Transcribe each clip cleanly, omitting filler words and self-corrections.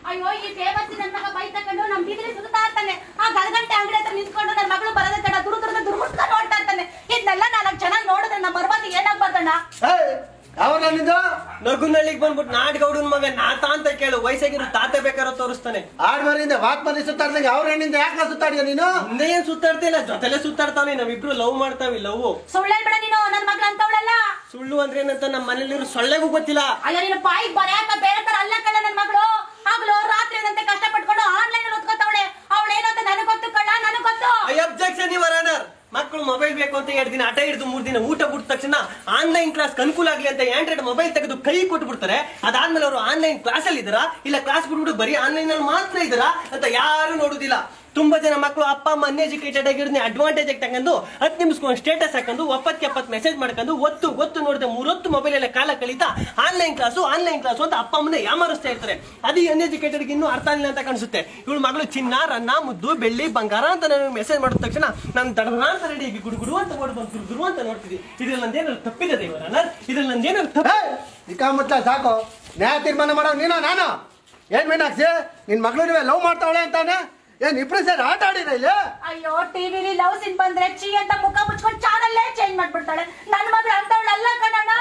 ಅಯ್ಯೋ ಈ ಫೇಮಸ್ ನನ್ನ ಮಗ ಬೈ ತಕೊಂಡು ನಮ್ ಬೀದಿಲಿ ಸುತ್ತಾ ಇರ್ತಾನೆ. ಆ ಗಲಗಂಟೆ ಅಂಗಡಿ ಹತ್ರ ನಿಂತ್ಕೊಂಡು ನನ್ನ ಮಗಳು ಬರೋದ ತಡ ದುರ್ಗುಟ್ಟ ನೋಡ್ತಾ ಇರ್ತಾನೆ. ಇದನ್ನೆಲ್ಲ 4 ಜನ ನೋಡಿದ್ರೆ ನಮ್ಮ ಮರ್ಬಂದಿ ಏನಾಗ್ಬಾರ್ದಣ್ಣ. ನಗುನಳ್ಳಿಗೆ ಬಂದ್ಬಿಟ್ಟು ನಾಡ್ಗೌಡನ್ ಮಗ ನಾತ ಅಂತ ಕೇಳು. ವಯಸ್ಸಾಗಿರೋ ತಾತ ಬೇಕಾರೋ ತೋರಿಸ್ತಾನೆ. ಆಡ್ಮರಿಂದ ವಾಕ್ ಮನೆ ಸುತ್ತಾಡ್ದಂಗೆ ಅವ್ರ ಹೆಣ್ಣಿಂದ ಯಾಕೆ ಸುತ್ತಾಡಿದ ನೀನು? ಮುಂದೆ ಏನ್ ಸುತ್ತಾಡ್ತಿಲ್ಲ, ಜೊತೆಲೆ ಸುತ್ತಾಡ್ತಾವೆ. ನಾವಿಬ್ರು ಲವ್ ಮಾಡ್ತಾವಿ. ಲವ್ ಸುಳ್ಳು ಹೇಳ್ಬೇಡ ನೀನು. ನನ್ನ ಮಗಳ ಅಂತವಳಲ್ಲ. ಸುಳ್ಳು ಅಂದ್ರೆ ಏನಂತ ನಮ್ಮ ಮನೇಲಿರೋ ಸೊಳ್ಳೆಗೂ ಗೊತ್ತಿಲ್ಲ. ಅಯ್ಯೋ ನೀನು ಬಾಯಿಗೆ ಬರೆಯಕ ಬೇರೆ ತರ ಅಲ್ಲ ಕಳ್ಳ ನನ್ನ ಮಗಳು. ಆಗ್ಲೂ ರಾತ್ರಿ ಏನಂತೆ ಕಷ್ಟ ಪಟ್ಕೊಂಡು ಆನ್ಲೈನ್ ಅಲ್ಲಿ ಓದ್ಕೋತಾವಳೆ. ಅವಳೇನು ಅಂತ ನನಗೆ ಗೊತ್ತು ಕಳ್ಳ, ನನಗೆ ಗೊತ್ತು. Objection your honour. ಮಕ್ಕಳು ಮೊಬೈಲ್ ಬೇಕು ಅಂತ 2 ದಿನ ಹಠ ಹಿಡಿದು 3 ದಿನ ಊಟ ಬಿಟ್ಟ ತಕ್ಷಣ ಆನ್ಲೈನ್ ಕ್ಲಾಸ್ ಅನುಕೂಲ ಆಗ್ಲಿ ಅಂತ ಆಂಡ್ರಾಯ್ಡ್ ಮೊಬೈಲ್ ತೆಗೆದು ಕೈ ಕೊಟ್ಟು ಬಿಡ್ತಾರೆ. ಅದಾದ್ಮೇಲೆ ಅವರು ಆನ್ಲೈನ್ ಕ್ಲಾಸ್ ಅಲ್ಲಿ ಇದ್ದಾರಾ ಇಲ್ಲ ಕ್ಲಾಸ್ ಬಿಟ್ಬಿಟ್ಟು ಬರೀ ಆನ್ಲೈನ್ ಅಲ್ಲಿ ಮಾತ್ರ ಇದ್ದಾರಾ ಅಂತ ಯಾರು ನೋಡುದಿಲ್ಲ. ತುಂಬಾ ಜನ ಮಕ್ಕಳು ಅಪ್ಪ ಅಮ್ಮ ಅನ್ಎಜುಕೇಟೆಡ್ ಆಗಿರೋದನ್ನ ಅಡ್ವಾಂಟೇಜ್ ಆಗಿ ತಗೊಂಡು 10 ನಿಮಿಷಕ್ಕೆ ಸ್ಟೇಟಸ್ ಹಾಕೊಂಡು 70 ಮೆಸೇಜ್ ಮಾಡ್ಕೊಂಡು ಒತ್ತು ನೋಡಿದ 3 ಹೊತ್ತು ಮೊಬೈಲ್ ಎಲ್ಲ ಕಾಲ ಕಳೀತಾ ಆನ್ಲೈನ್ ಕ್ಲಾಸು ಅಂತ ಅಪ್ಪ ಅಮ್ಮನ ಯಾಮಾರಿಸ್ತಾ ಇರ್ತಾರೆ. ಅದು ಅನ್ಎಜುಕೇಟೆಡ್ ಇನ್ನೂ ಅರ್ಥ ಆಗಿಲ್ಲ ಅಂತ ಕಾಣಿಸುತ್ತೆ. ಇವಳು ಮಗಳು ಚಿನ್ನ ರನ್ನ ಮುದ್ದು ಬೆಳ್ಳಿ ಬಂಗಾರ ಅಂತ ನನಗೆ ಮೆಸೇಜ್ ಮಾಡಿದ ತಕ್ಷಣ ನಾನು ತಡನಾಂತ ರೆಡಿಯಾಗಿ ಗುಡುಗುಡು ಅಂತ ಗುರು ಅಂತ ನೋಡ್ತಿದ್ವಿ. ಇದ್ರಲ್ಲಿ ನಂದೇನಾದ್ರು ತಪ್ಪಿದೆ ಇವರ ಇದ್ರಲ್ಲಿ ನಂದೇನಾದ್ರು ತಪ್ಪ ಸಾಕು. ನ್ಯಾಯ ತೀರ್ಮಾನ ಮಾಡೋ ನೀನು ನಾನು ಏನ್ ಮೀನಾಕ್ಷಿ ನಿನ್ ಮಗಳು ಲವ್ ಮಾಡ್ತಾವಳೆ ಅಂತಾನೆ ಏನ್ ಇಬ್ರು ಸೇರಿ ಆಟ ಆಡಿರ ಇಲ್ಲಿ? ಅಯ್ಯೋ ಟಿವಿಲಿ ಲವ್ ಸೀನ್ ಬಂದ್ರೆ ಚೀ ಅಂತ ಮುಖ ಮುಚ್ಕೊಂಡು ಚಾನಲ್ಲೇ ಚೇಂಜ್ ಮಾಡ್ಬಿಡ್ತಾಳೆ. ನನ್ನ ಮಗಳು ಅಂತವಳಲ್ಲ ಕಣಣ್ಣ.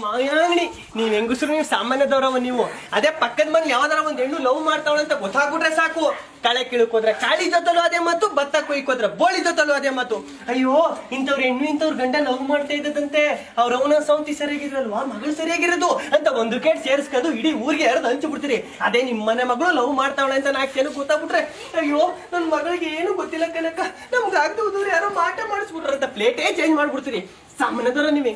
ಮಾಯಾಣಿ ನೀವ್ ಹೆಂಗಸರು ನೀವು ಸಾಮಾನ್ಯದವ್ರವ ನೀವು. ಅದೇ ಪಕ್ಕದ ಮನೇಲಿ ಯಾವ್ದಾರ ಒಂದ್ ಹೆಣ್ಣು ಲವ್ ಮಾಡ್ತಾವಳೆ ಅಂತ ಗೊತ್ತಾಗ್ಬಿಟ್ರೆ ಸಾಕು. ಕಳೆ ಕಿಳಕೋದ್ರೆ ಕಾಳಿ ಜೊತಲು ಅದೇ ಮಾತು, ಭತ್ತ ಕೊಯ್ಕೋದ್ರೆ ಬೋಳಿ ಜೊತಲು ಅದೇ ಮಾತು. ಅಯ್ಯೋ ಇಂಥವ್ರ ಹೆಣ್ಣು ಇಂಥವ್ರ ಗಂಡ ಲವ್ ಮಾಡ್ತಾ ಇದ್ದದಂತೆ. ಅವ್ರ ಅವನ ಸೌಂತಿ ಸರಿಯಾಗಿರಲ್ವಾ, ಮಗಳು ಸರಿಯಾಗಿರೋದು ಅಂತ ಒಂದು ಕೇಟ್ ಸೇರಿಸ್ಕೊಂಡು ಇಡೀ ಊರಿಗೆ ಹರಿದು ಹಂಚ್ಬಿಡ್ತೀರಿ. ಅದೇ ನಿಮ್ ಮನೆ ಮಗಳು ಲವ್ ಮಾಡ್ತಾವಳೆ ಅಂತ 4 ಜನ ಗೊತ್ತಾಗ್ಬಿಟ್ರೆ ಅಯ್ಯೋ ನನ್ ಮಗಳಿಗೆ ಏನು ಗೊತ್ತಿಲ್ಲ ಕನಕ, ನಮ್ಗೆ ಆಗ್ದು ಯಾರೋ ಮಾಟ ಮಾಡಿಸ್ಬಿಟ್ರ ಅಂತ ಪ್ಲೇಟೇ ಚೇಂಜ್ ಮಾಡ್ಬಿಡ್ತೀರಿ. ಸಾಮಾನ್ಯದರ ನೀವ್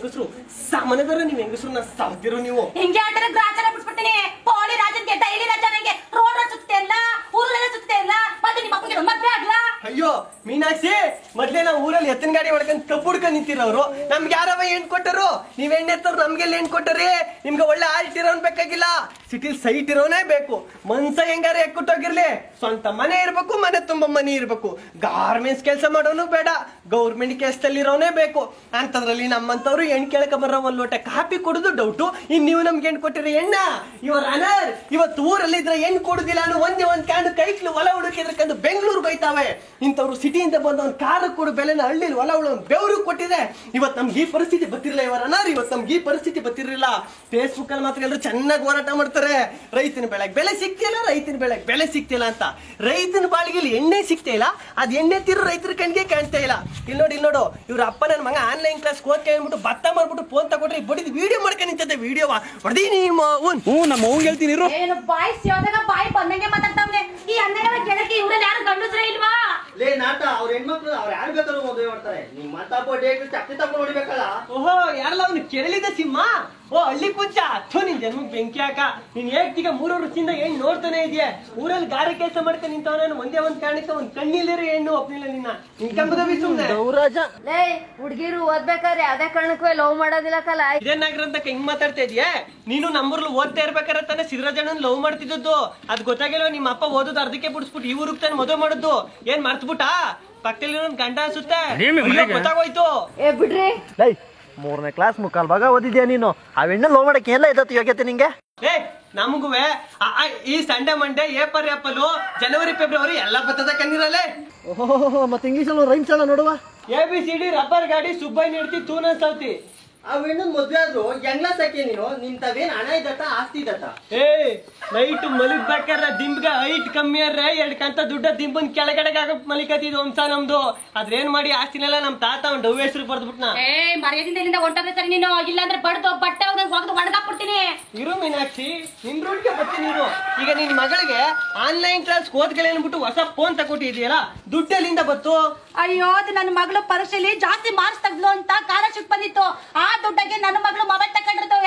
ಹೆಂಗಸರು ನಾ ಸಾವ್ತಿರೋ ನೀವು. ಹಿಂಗೆ ಆದ್ರೆ ಗ್ರಾಚಾರ ಬಿಡ್ಸ್ಬಿಡ್ತೀನಿ. ಪೋಳಿ ರಾಜನ್ಗೆ ಡೈಲಿ ರಜಾ ನಂಗೆ ರೋಡ್ ಸುತ್ತೆ ಇಲ್ಲ, ಊರಲ್ಲೆಲ್ಲ ಸುತ್ತೆ ಇಲ್ಲ. ಮತ್ತೆ ನಿಮ್ಮ ಅಪ್ಪಗೆ ಮದ್ವೆ ಆಗ್ಲಾ? ಅಯ್ಯೋ ಮೀನಾಕ್ಷಿ, ಮೊದ್ಲೇ ನಾವು ಊರಲ್ಲಿ ಎತ್ತಿನ ಗಾಡಿ ಹೊಡ್ಕೊಂಡು ಕಬ್ಬು ಹುಡ್ಕೊಂಡು ನಿಂತಿರೋರು. ನಮ್ಗೆ ಯಾರವ ಹೆಣ್ ಕೊಟ್ಟರು? ನೀವ್ ಎಣ್ಣೆತ್ತವ್ರು ನಮ್ಗೆಲ್ಲ ಹೆಣ್ ಕೊಟ್ಟರಿ? ನಿಮ್ಗೆ ಒಳ್ಳೆ ಆಲ್ಟ್ ಇರೋನ್ ಬೇಕಾಗಿಲ್ಲ, ಸಿಟಿಲ್ ಸೈಟ್ ಇರೋನೇ ಬೇಕು. ಮನ್ಸ ಹೆಂಗಾರ ಎಕ್ಕುಟ್ಟೋಗಿರ್ಲಿ, ಸ್ವಂತ ಮನೆ ಇರ್ಬೇಕು, ಮನೆ ತುಂಬಾ ಮನಿ ಇರ್ಬೇಕು. ಗಾರ್ಮೆಂಟ್ಸ್ ಕೆಲಸ ಮಾಡೋನು ಬೇಡ, ಗೌರ್ಮೆಂಟ್ ಕೆಲಸದಲ್ಲಿ ಇರೋನೇ ಬೇಕು. ಅಂತದ್ರಲ್ಲಿ ನಮ್ಮಂತವ್ರು ಹೆಣ್ ಕೇಳಕ ಬರೋ ಒಂದ್ ಲೋಟ ಕಾಫಿ ಕೊಡುದು ಡೌಟು. ಇನ್ ನೀವು ನಮ್ಗೆ ಹೆಣ್ ಕೊಟ್ಟಿರಿ ಎಣ್ಣ? ಇವರ್ ಅನರ್ ಇವತ್ತು ಊರಲ್ಲಿ ಇದ್ರೆ ಹೆಣ್ ಕೊಡುದಿಲ್ಲ ಅನ್ನೋ ಒಂದ್ ಕ್ಯಾಂಡು ಕೈಕ್ಲು ಹೊಲ ಹುಡುಕಿದ್ರಕಂದು ಬೆಂಗಳೂರು ಬೈತಾವೆ. ಇಂಥವ್ರು ಸಿಟಿಯಿಂದ ಬಂದ ಒಂದು ಕಾರ್ ಕೊಡು ಬೆಲೆನ ಹಳ್ಳಿಲಿ ಹೊಲ ಉಳ ಬೆವರು ಕೊಟ್ಟಿದೆ. ಇವತ್ತು ನಮ್ಗೆ ಈ ಪರಿಸ್ಥಿತಿ ಗೊತ್ತಿರಲಿಲ್ಲ ಇವರ ಅನಾರ್, ಇವತ್ತು ನಮ್ಗೆ ಈ ಪರಿಸ್ಥಿತಿ ಗೊತ್ತಿರಲಿಲ್ಲ. ಫೇಸ್ಬುಕ್ ಅಲ್ಲಿ ಮಾತ್ರ ಎಲ್ಲರೂ ಚೆನ್ನಾಗಿ ಹೋರಾಟ ಮಾಡ್ತಾರೆ. ರೈತನ ಬೆಳೆ ಸಿಕ್ತಿಲ್ಲ ಅಂತ. ರೈತನ ಬಾಳಿಗೆ ಎಣ್ಣೆ ಸಿಗ್ತಾ ಇಲ್ಲ, ಅದ್ ಎಣ್ಣೆ ತಿರು ರೈತರ ಕಣ್ಗೆ ಕಾಣ್ತಾ ಇಲ್ಲ. ಇಲ್ಲಿ ನೋಡು ಇವ್ರ ಅಪ್ಪ ನನ್ನ ಮಗ ಆನ್ಲೈನ್ ಕ್ಲಾಸ್ ಓದ್ಕೆ ಅಂದ್ಬಿಟ್ಟು ಭತ್ತ ಮಾಡ್ಬಿಟ್ಟು ಫೋನ್ ತಗೊಂಡ್ರೆ ಬಡಿದ್ ವಿಡಿಯೋ ಮಾಡ್ಕೊಂಡು ನಿಂತದೆ. ವಿಡಿಯೋ ಹೊಡೆದೀನಿ ನಮ್ಮ ಅವ್ನ್ ಹೇಳ್ತೀನಿ. ಬಾಯಿ ಬಂದಂಗೆ ಮಾತಾಡ್ತಾವ್ನೆ. ಈ ಹನ್ನೆರಡು ಗೆಳಕಿ ಇವ್ರಲ್ಲಿ ಯಾರು ಗಂಡಸ್ರೇ ಇಲ್ವಾ? ಲೇ ನಾಟ ಅವ್ರ ಹೆಣ್ಮಕ್ಳು ಅವ್ರು ಯಾರು ಬೇಕಾದ್ರೂ ಮದುವೆ ಮಾಡ್ತಾರೆ. ನೀವ್ ಮಾತಾಡ್ಬೋದು ಚಕ್ತಿ ತಗೊಂಡು ಹೊಡಿಬೇಕಲ್ಲ. ಓಹೋ ಯಾರಲ್ಲ ಅವ್ನು ಕೆರಳಿದ ಸಿಂಹ. ಓ ಹಳ್ಳಿ ಪುಂಚ ಅಥೋ ನಿನ್ ಜನ್ಮಕ್ ಬೆಂಕಿ ಹಾಕ. ನೀನ್ ಹೇಳ್ತೀಗ 3 ವರ್ಷದಿಂದ ಹೆಣ್ಣು ನೋಡ್ತಾನೆ ಇದೆಯಾ? ಊರಲ್ಲಿ ಗಾರೆ ಕೆಲಸ ಮಾಡ್ತಾನೆ ನಿಂತವನ ಒಂದೇ ಒಂದ್ ಕಾರಣಕ್ಕೆ ಒಂದ್ ಕಣ್ಣಿಲ್ದಿರ ಹೆಣ್ಣು ಒಪ್ನಿಲ್ಲ ನಿನ್ನ. ನಿಂಕಂಬುದವಿ ಸುಮ್ನೆ ಲೇ ಹುಡ್ಗಿರು ಓದ್ಬೇಕಾದ್ರೆ ಯಾವ್ದೇ ಕಾರಣಕ್ಕೂ ಲವ್ ಮಾಡೋದಿಲ್ಲ ಕಲ. ಇದೇನಾಗ್ರಂತ ಹಿಂಗ್ ಮಾತಾಡ್ತಾ ಇದೀಯಾ ನೀನು? ನಮ್ಮೂರ್ಲು ಓದ್ತಾ ಇರ್ಬೇಕಾರೆ ತಾನೆ ಸಿದ್ದರಾಜಣ್ಣನ್ ಲವ್ ಮಾಡ್ತಿದ್ದದ್ದು. ಅದ್ ಗೊತ್ತಾಗಿಲ್ಲ ನಿಮ್ಮ ಅಪ್ಪ ಓದೋದು ಅರ್ಧಕ್ಕೆ ಬಿಡಿಸ್ಬಿಟ್ಟು ಈ ಊರಿಗೆ ತಾನೆ ಮದುವೆ ಮಾಡೋದು. ಏನ್ ಮರ್ತ್ಬಿಟ್ಟ? ಪಕ್ಕದಲ್ಲಿ ಗಂಡ ಅನ್ಸುತ್ತೆ, ಗೊತ್ತಾಗೋಯ್ತು. ಏ ಬಿಡ್ರಿ, 3ನೇ ಕ್ಲಾಸ್ ಮುಕ್ಕಾಲ್ ಭಾಗ ಓದಿದ್ಯಾ ನೀನು? ಆ ಹೆಣ್ಣ ಲವ್ ಮಾಡಕ್ಕೆ ಎಲ್ಲ ಇದ್ದತ್ತು ಯೋಗ್ಯತೆ ನಿಂಗೆ? ಏ ನಮಗುವೆ ಈ Sunday Monday April January February ಎಲ್ಲ ಬರ್ತದ ಕಣ್ಣಿರಲ್ಲೇ. ಓಹೋ ಮತ್ತೆ ಇಂಗ್ಲಿಷ್ ಅಲ್ಲಿ ರೈಮ್ಸ್ ಎಲ್ಲ ನೋಡುವ. ABCD ರಬ್ಬರ್ ಗಾಡಿ ಸುಬ್ಬೈ ನೀಡ್ತಿ ತೂನ ಸೌತಿ. ಆ ಹೆಣ್ಣನ್ ಮದ್ವೆ ಆದ್ರು ಹೆಂಗ್ಲ ಸಾಕಿ ನೀನು? ನಿಂತವೇನ್ ಹಣ ಇದ್ದತ್ತ ಆಸ್ತಿ ಇದ್ದತ್ತ? ಏ ನೈಟ್ ಮಲಗ್ಬೇಕಾದ್ರೆ ದಿಂಬ್ಗ ಹೈಟ್ ಕಮ್ಮಿ ಅರ್ರೆ 2 ಕಂತ ದುಡ್ಡ ದಿಂಬನ್ ಕೆಳಗಡೆ ಮಲಿಕತ್ತಿದ್ ವಂಶ ನಮ್ದು. ಅದ್ರೇನ್ ಮಾಡಿ ಆಸ್ತಿನೆಲ್ಲ ನಮ್ ತಾತ ಒಂದ್ ಡವ್ ಹೆಸರು ಬರ್ದ್ಬಿಟ್ನ. ಏ ಮರ್ಯಾದಿಂದ ಹೊಂಟೋಗ ಸರಿ ನೀನು, ಇಲ್ಲಾಂದ್ರೆ ಬಡ್ದು ಬಟ್ಟೆ ಒಣಗಾಕ್ಬಿಡ್ತೀನಿ. ಇರು ಮೀನಾಕ್ಷಿ, ನಿನ್ ರೂಟ್ಗೆ ಬರ್ತೀನಿ ನೀನು. ಈಗ ನಿನ್ ಮಗಳಿಗೆ ಆನ್ಲೈನ್ ಕ್ಲಾಸ್ ಓದ್ಗಳೇ ಅನ್ಬಿಟ್ಟು ಹೊಸ ಫೋನ್ ತಗೊಟ್ಟಿದ್ಯಲ್ಲ, ದುಡ್ಡೆಲ್ಲಿಂದ ಬತ್ತು? ಅಯ್ಯೋ ಅದು ನನ್ನ ಮಗಳು ಪರೀಕ್ಷೆಯಲ್ಲಿ ಜಾಸ್ತಿ ಮಾರ್ಕ್ಸ್ ತಗ್ಲು ಅಂತ ಸ್ಕಾಲರ್ಶಿಪ್ ಬಂದಿತ್ತು. ಆ ದುಡ್ಡಗೆ ನನ್ನ ಮಗಳು ಮೊಬೈಲ್ ತಗೊಂಡಿರ್ತು.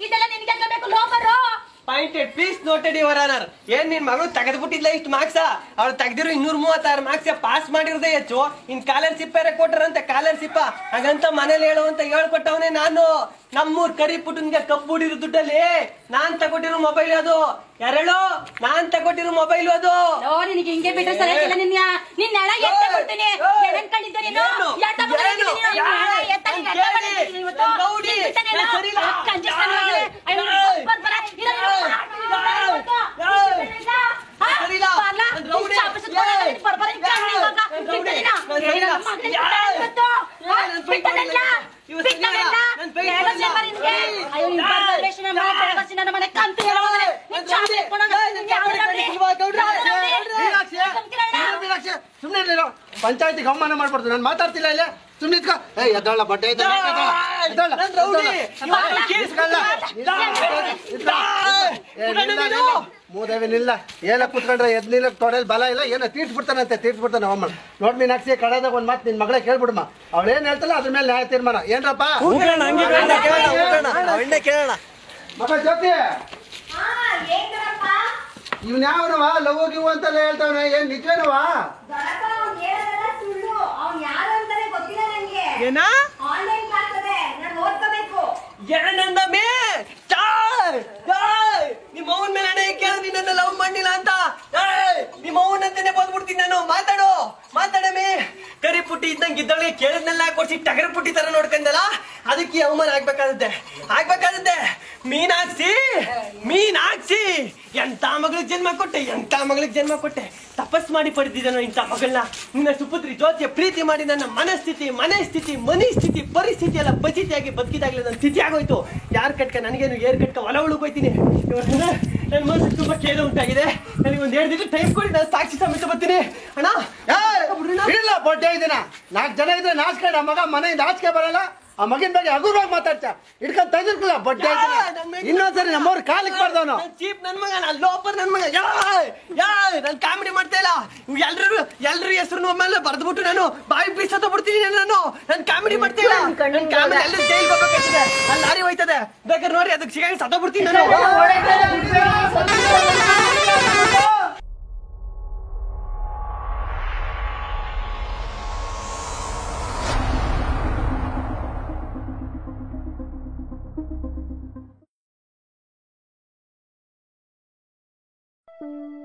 ಇದೆಲ್ಲ ನಿನ್ಗೆ ಬೇಕು ಲೋಕರು. Pointed please noted your honour. ಏನ್ ನಿನ್ ಮಗಳು ತೆಗೆದ್ಬಿಟ್ಟಿದ್ಲ ಇಷ್ಟು ಮಾರ್ಕ್ಸ್? ಅವ್ಳು ತೆಗ್ದಿರೋ 236 ಮಾರ್ಕ್ಸ್ ಪಾಸ್ ಮಾಡಿರೋದೇ ಹೆಚ್ಚು. ಇನ್ ಸ್ಕಾಲರ್ಶಿಪ್ ಬೇರೆ ಕೊಟ್ಟರಂತೆ. ಸ್ಕಾಲರ್ಶಿಪ್ ಹಾಗಂತ ಮನೇಲಿ ಹೇಳುವಂತ ಹೇಳ್ಕೊಟ್ಟವನೇ ನಾನು. ನಮ್ಮೂರ್ ಕರಿ ಪುಟನ್ಗೆ ಕಬ್ಬು ಹುಡಿರೋ ದುಡ್ಡಲ್ಲಿ ನಾನ್ ತಗೊಟ್ಟಿರೋ ಮೊಬೈಲ್ ಅದು. ಯಾರೇಳು? ನಾನ್ ತಗೊಟ್ಟಿರೋ ಮೊಬೈಲ್ ಅದು. ನಿನಗೆ ಹಿಂಗೆ ಬಿಟ್ಟರೆ ಸರಿಯಾಗಿಲ್ಲ. ನಿನ್ನ ಹಣ ಎತ್ತಿದ್ದೀನಿ. ಎನ್ಕಂಡಿದ್ದೆ ನೀನು? ಪಂಚಾಯತಿ ಅವಮಾನ ಮಾಡ್ಬಾರ್ದು. ನಾನು ಮಾತಾಡ್ತಿಲ್ಲ ಇಲ್ಲ, ಸುಮ್ಮನೆ ಇದ್ಕೋ. ಎದ್ದಾಳ ಬಟ್ಟೆ ಮೂದೇವಿನಿಲ್ಲ, ಏನ ಕುತ್ಕೊಂಡ್ರೆ ಎದ್ ನಿಲ್ಲಕ್ ತೊಡೆಲ್ ಬಲ ಇಲ್ಲ, ಏನೋ ತೀರ್ಸ್ಬಿಡ್ತಾನಂತೆ, ತೀರ್ಸ್ಬಿಡ್ತಾನೆ ಅವಮ್ಮ. ನೋಡ್ ಮೀನಾಕ್ಷಿ, ಕಡೆದಾಗ ಒಂದ್ ಮಾತು ನಿನ್ ಮಗಳೇ ಕೇಳ್ಬಿಡಮ್ಮ, ಅವಳೇನ್ ಹೇಳ್ತಲ್ಲ ಅದ್ರ ಮೇಲೆ ನ್ಯಾಯ ತೀರ್ಮಾನ. ಏನ್ರಪ್ಪ ಮಗ ಜ್ಯೋತಿ, ಇವ್ನ ಯಾವನವ ಲವ್ ಗಿವ್ ಅಂತೆಲ್ಲ ಹೇಳ್ತಾವನೆ, ಏನ್ ನಿಜವೇನವಾ? ಏನ ಏನಂದಮ್ಮೆ? ನಿಮ್ಮ ಅವನ ಮೇಲೆ ಹಣೆ ಕೇಳ, ನಿನ್ನ ಲವ್ ಮಾಡಿಲ್ಲ ಅಂತ. ನಿಮ್ಮ ಅವನಂತಾನೆ ಬಂದ್ಬಿಡ್ತೀನಿ ನಾನು. ಮಾತಾಡಮೆ. ಕರಿ ಪುಟ್ಟಿ ಇದ್ದಂಗೆ ಇದ್ದವಳಿಗೆ ಕೇಳಿದ್ನೆಲ್ಲ ಕೊಡ್ಸಿ ಟಗರ ಪುಟ್ಟಿ ತರ ನೋಡ್ಕೊಂಡಲ್ಲ, ಅದಕ್ಕೆ ಅವಮಾನ ಆಗ್ಬೇಕಾಗುತ್ತೆ. ಮೀನಾಕ್ಷಿ ಎಂತ ಮಗಳಿಗೆ ಜನ್ಮ ಕೊಟ್ಟೆ, ತಪಸ್ ಮಾಡಿ ಪಡೆದಿದ್ದಾನೋ ಇಂಥ ಮಗಳನ್ನ. ನಿನ್ನ ಸುಪುತ್ರಿ ಜ್ಯೋತಿಯ ಪ್ರೀತಿ ಮಾಡಿ ನನ್ನ ಮನಸ್ಥಿತಿ, ಮನಿಸ್ಥಿತಿ, ಪರಿಸ್ಥಿತಿ ಎಲ್ಲ ಬಚಿತಿಯಾಗಿ ಬದುಕಿದಾಗಲೇ ನನ್ನ ಸ್ಥಿತಿ ಆಗೋಯ್ತು. ಯಾರ್ ಕಟ್ಕ ನನಗೇನು ಏರ್ ಕಟ್ಕ ಹೊಲ ಉಳ್ಕೋಯ್ತೀನಿ. ನನ್ನ ಮನಸ್ಸು ತುಂಬಾ ಕೇಳ ಉಂಟಾಗಿದೆ. ನನಗೆ ಒಂದ್ 2 ದಿನ ಟೈಮ್ ಕೊಡಿ, ನಾನು ಸಾಕ್ಷಿ ಸಮೇತ ಬರ್ತೀನಿ ಅಣ್ಣ. ಇಲ್ಲ ಬೊಡ್ಡೆ ಇದೀನ 4 ಜನ ಇದ್ರೆ ನಾಚ್ಕೊಂಡ ಮಗ ಮನೆಯಿಂದ ಆಚೆ ಬರಲ್ಲ. ಆ ಮಗಿನ ಬಗ್ಗೆ ಹಗುರವಾಗಿ ಮಾತಾಡ್ತಾ ಇಡ್ಕೊಂಡ್ ತೆಗೆದಿರ್ಕಲ್ಲ ಬೊಡ್ಡೆ. ಇನ್ನೊಂದ್ಸರಿ ನಮ್ಮವ್ರ ಕಾಲಿಗೆ ಬರ್ದವನು ಚೀಪ್ ನನ್ ಮಗ, ನಾನು ಲೋಪರ್ ನನ್ ಮಗ. ನಾನು ಕಾಮಿಡಿ ಮಾಡ್ತಾ ಇಲ್ಲ. ಎಲ್ರು ಹೆಸರು ಆಮೇಲೆ ಬರ್ದ್ಬಿಟ್ಟು ನಾನು ಬಾಯಿ ಬೀಸತ್ತ ಬಿಡ್ತೀನಿ. ನಾನು ಕಾಮಿಡಿ ಮಾಡ್ತಾ ಇಲ್ಲ. ನನ್ ಕಾಮಿಡಿ ಎಲ್ಲರೂ ಜೈಲ್ ಹೋಗ್ಬೇಕಾಗ್ತದೆ, ಅಲ್ಲಿ ಲಾರಿ ಹೋಯ್ತದೆ. ಬೇಕಾದ್ರೆ ನೋಡಿ ಅದಕ್ಕೆ ಸಿಗಂಗ್ ಸತ್ತ ಬಿಡ್ತೀನಿ ನಾನು. Thank you.